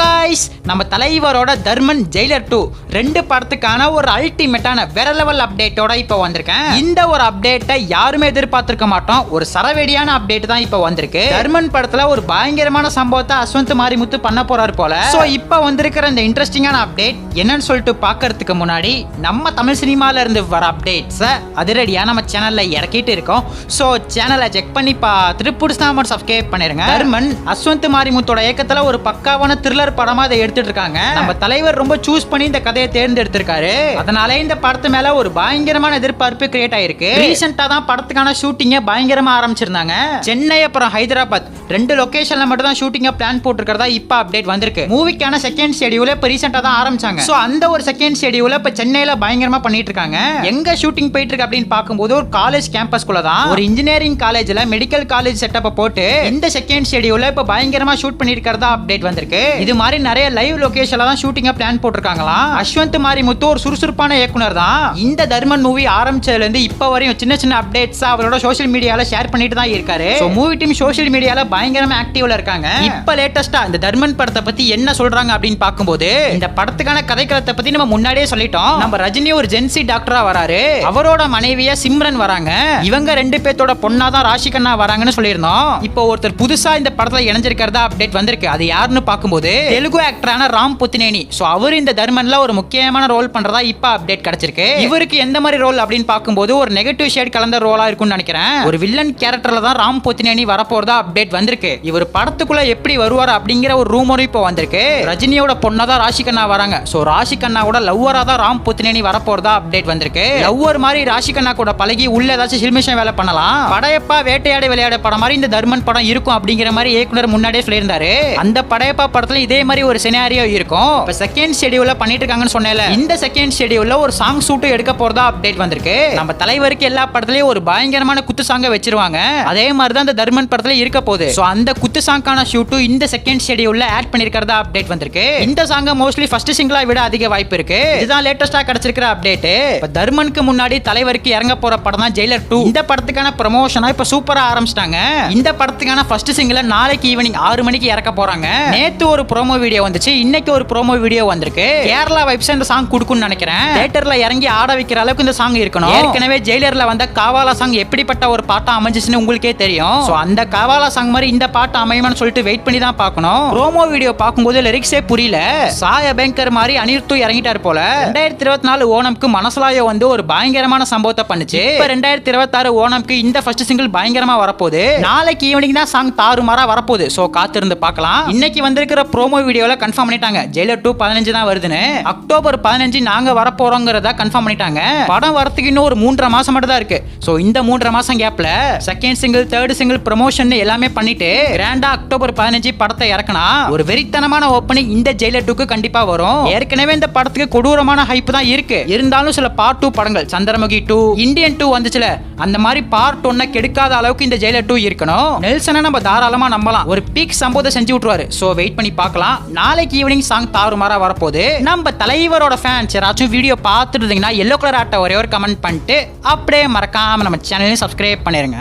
Guys நம்ம தலைவரோட Dharman Jailer 2 ரெண்டு படத்துக்கான ஒரு அல்டிமேட்டான வேற லெவல் அப்டேட்டோட இப்போ வந்திருக்கேன். இந்த ஒரு அப்டேட்டை யாருமே எதிர்பார்த்திருக்க மாட்டோம். ஒரு சரவெடியான அப்டேட் தான் இப்போ வந்திருக்கு. தர்மன் படத்துல ஒரு பயங்கரமான சம்பவத்தை அஸ்வந்த் மாரிமுத்து பண்ண போறாரு போல. சோ இப்போ வந்திருக்கிற இந்த இன்ட்ரெஸ்டிங்கான அப்டேட் என்னன்னு சொல்லிட்டு பார்க்கிறதுக்கு முன்னாடி நம்ம தமிழ் சினிமால இருந்து வர அப்டேட்ஸ் அதிரடியா நம்ம சேனல்ல இறக்கிட்டு இருக்கோம். சோ சேனலை செக் பண்ணி பார்த்துட்டு புடிச்சா மட்டும் சப்ஸ்கிரைப் பண்ணிருங்க. தர்மன் அஸ்வந்த் மாரிமுத்தோட இயக்கத்துல ஒரு பக்காவான த்ரில்லர் படமா இதை எடுத்துட்டு இருக்காங்க. நம்ம தலைவர் ரொம்ப சூஸ் பண்ணி இந்த கதையை தேர்ந்தெடுத்திருக்காரு. அதனால இந்த படத்து மேல ஒரு பயங்கரமான எதிர்பார்ப்பு கிரியேட் ஆயிருக்கு. ரீசெண்டா தான் படத்துக்கான ஷூட்டிங்க பயங்கரமா ஆரம்பிச்சிருந்தாங்க. சென்னை அப்புறம் ஹைதராபாத் ரெண்டு லொகேஷன்ல மட்டும் தான் ஷூட்டிங்க பிளான் போட்டுருக்கிறதா இப்ப அப்டேட் வந்திருக்கு. மூவிக்கான செகண்ட் ஷெட்யூல் இப்ப ரீசெண்டா தான் ஆரம்பிச்சாங்க. சோ அந்த ஒரு செகண்ட் ஷெட்யூல் இப்ப சென்னையில பயங்கரமா பண்ணிட்டு இருக்காங்க. எங்க ஷூட்டிங் போயிட்டு இருக்கு அப்படின்னு பார்க்கும்போது ஒரு காலேஜ் கேம்பஸ்குள்ள தான் ஒரு இன்ஜினியரிங் காலேஜ்ல மெடிக்கல் காலேஜ் செட்டப் போட்டு இந்த செகண்ட் ஷெட்யூல்ல இப்ப பயங்கரமா ஷூட் பண்ணிருக்கிறதா அப்டேட் வந்திருக்கு. இது மாதிரி நிறைய லைவ் லொகேஷன்ல தான் ஷூட்டிங்க பிளான் போட்டுருக்காங்களாம். அஸ்வந்த் மாரிமுத்து ஒரு சுறுசுறுப்பான இயக்குனர் தான். இந்த தர்மன் மூவி ஆரம்பிச்சதுல இருந்து இப்ப வரையும் சின்ன சின்ன அப்டேட்ஸ் அவரோட சோஷியல் மீடியால ஷேர் பண்ணிட்டு தான் இருக்காரு. சோ மூவி டீம் சோஷியல் மீடியால பயங்கரமா ஆக்டிவ்ல இருக்காங்க. இப்ப லேட்டஸ்டா இந்த தர்மன் படத்தை பத்தி என்ன சொல்றாங்க அப்படின்னு பார்க்கும்போது இந்த படத்துக்கான கதைக்களத்தை பத்தி நம்ம முன்னாடியே சொல்லிட்டோம். நம்ம ரஜினி ஒரு ஜென்சி டாக்டரா வராரு. அவரோட மனைவியா சிம்ரன் வராங்க. இவங்க ரெண்டு பேத்தோட பொண்ணா தான் ராஷிகண்ணா வராங்கன்னு சொல்லியிருந்தோம். இப்போ ஒருத்தர் புதுசா இந்த படத்துல இணைஞ்சிருக்கிறதா அப்டேட் வந்திருக்கு. அது யாருன்னு பார்க்கும்போது தெலுங்கு ஆக்டரான ராம் புத்தினேனி. சோ அவர் இந்த தர்மன்ல ஒரு முக்கியமான ரோல் பண்றதா இப்ப அப்டேட் கிடைச்சிருக்கு. இவருக்கு எந்த மாதிரி ரோல் அப்படின்னு பார்க்கும்போது ஒரு நெகட்டிவ் ஷேட் கலந்த ரோலா இருக்கும்னு நினைக்கிறேன். ஒரு வில்லன் கேரக்டர்ல தான் ராம் புத்தினேனி வரப்போறதா அப்டேட் வந்திருக்கு. இவர் படத்துக்குள்ள எப்படி வருவார் அப்படிங்கிற ஒரு ரூமரும் இப்போ வந்திருக்கு. ரஜினியோட பொண்ணா தான் ராஷிகண்ணா வராங்க. சோ ராஷிகண்ணா கூட லவ்வரா தான் ராம் புத்தினேனி வரப்போறதா அப்டேட் வந்திருக்கு. லவ்வர் மாதிரி ராஷிகண்ணா கூட பழகி உள்ள ஏதாச்சும் சில்மிஷன் வேலை பண்ணலாம். படையப்பா வேட்டையாடி விளையாட படம் மாதிரி இந்த தர்மன் படம் இருக்கும் அப்படிங்கிற மாதிரி இயக்குனர் முன்னாடியே சொல்லியிருந்தாரு. அந்த படையப்பா படத்துல இதே மாதிரி ஒரு சினாரியோ இருக்கும். இப்ப செகண்ட் ஷெட்யூல்ல பண்ணிட்டு இருக்காங்கன்னு சொன்னேன்ல. இந்த செகண்ட் ஷெட்யூல்ல ஒரு சாங் ஷூட் எடுக்க போறதா அப்டேட் வந்திருக்கு. நம்ம தலைவருக்கு எல்லா படத்துலயும் ஒரு பயங்கரமான குத்து சாங்க வச்சிருவாங்க. அதே மாதிரி தான் இந்த தர்மன் படத்துல இருக்க போகுது. சோ அந்த குத்து சாங்கான ஷூட் இந்த செகண்ட் ஷெட்யூல்ல ஆட் பண்ணிருக்கிறதா அப்டேட் வந்திருக்கு. இந்த சாங்க மோஸ்ட்லி ஃபர்ஸ்ட் சிங்கிளா விட அதிக வாய்ப்பு இருக்கு. இதுதான் லேட்டஸ்டா கிடைச்சிருக்கிற அப்டேட். இப்ப தர்மனுக்கு முன்னாடி தலைவருக்கு இறங்க போற படம் தான் ஜெயிலர் 2. இந்த படத்துக்கான ப்ரமோஷனா இப்ப சூப்பரா ஆரம்பிச்சிட்டாங்க. இந்த படத்துக்கான ஃபர்ஸ்ட் சிங்கிள நாளைக்கு ஈவினிங் 6 மணிக்கு இறக்க போறாங்க. நேத்து ஒரு ப்ரோமோ வீடியோ வந்துச்சு. இன்னைக்கு ஒரு ப்ரோமோ வீடியோ வந்திருக்கு. கேரளா வைப்ஸ் இந்த சாங் கொடுக்கும்னு நினைக்கிறேன். தியேட்டர்ல இறங்கி ஆட வைக்கிற அளவுக்கு இந்த சாங் இருக்கணும். ஏற்கனவே ஜெயிலர்ல வந்த காவாலா சாங் எப்படிப்பட்ட ஒரு பாட்டா அமைஞ்சிச்சுன்னு உங்களுக்கே தெரியும். சோ அந்த காவாலா சாங் மாதிரி இந்த பாட்டு அமையுமான்னு சொல்லிட்டு வெயிட் பண்ணி தான் பார்க்கணும். ப்ரோமோ வீடியோ பார்க்கும்போது லிரிக்ஸே புரியல. சாய பேங்கர் மாதிரி அனிருத்து இறங்கிட்டார் போல. 2024 ஓணம்க்கு மனசலாயோ வந்து ஒரு பயங்கரமான சம்பவத்தை பண்ணுச்சு. இப்ப 2026 ஓணம்க்கு இந்த ஃபர்ஸ்ட் சிங்கிள் பயங்கரமா வரப்போகுது. நாளைக்கு ஈவினிங் தான் சாங் தாறுமாறா வரப்போகுது. சோ காத்திருந்து பார்க்கலாம். இன்னைக்கு வந்திருக்கிற ப்ரோமோ வீடியோல கன்ஃபார்ம் பண்ணிட்டாங்க ஜெயிலர் 2 15 தான் வருதுன்னு. அக்டோபர் 15 நாங்க வர போறோம்ங்கறத கன்ஃபார்ம் பண்ணிட்டாங்க. படம் வரதுக்கு இன்னும் ஒரு 3.5 மாசம் மட்டும் தான் இருக்கு. சோ இந்த 3.5 மாசம் கேப்ல second single third single promotion எல்லாமே பண்ணிட்டு கிராண்டா அக்டோபர் 15 படத்தை இறக்கனா ஒரு வெறித்தனமான ஓப்பனிங் இந்த ஜெயிலர் 2க்கு கண்டிப்பா வரும். ஏற்கனவே இந்த படத்துக்கு கொடூரமான ஹைப் தான் இருக்கு. இருந்தாலும் சில பார்ட் 2 படங்கள் சந்திரமுகி 2 இந்தியன் 2 வந்துச்சுல அந்த மாதிரி பார்ட் 1 கெடுக்காத அளவுக்கு இந்த ஜெயிலர் 2 இருக்கணும். நெல்சனை நம்ம தாராளமா நம்பலாம். ஒரு பீக் சம்பவத்தை செஞ்சு விட்டுருவாரு. சோ வெயிட் பண்ணி பார்க்கலாம். நாளைக்கு ஈவினிங் சாங் தாறுமாறா வரப்போகுது. நம்ம தலைவரோட ஃபேன்ஸ் யாராச்சும் வீடியோ பார்த்துட்டு இருந்தீங்கன்னா எல்லோ கலர் ஆட்ட ஒரே ஒரு கமெண்ட் பண்ணிட்டு அப்படியே மறக்காம நம்ம சேனலையும் சப்ஸ்கிரைப் பண்ணிருங்க.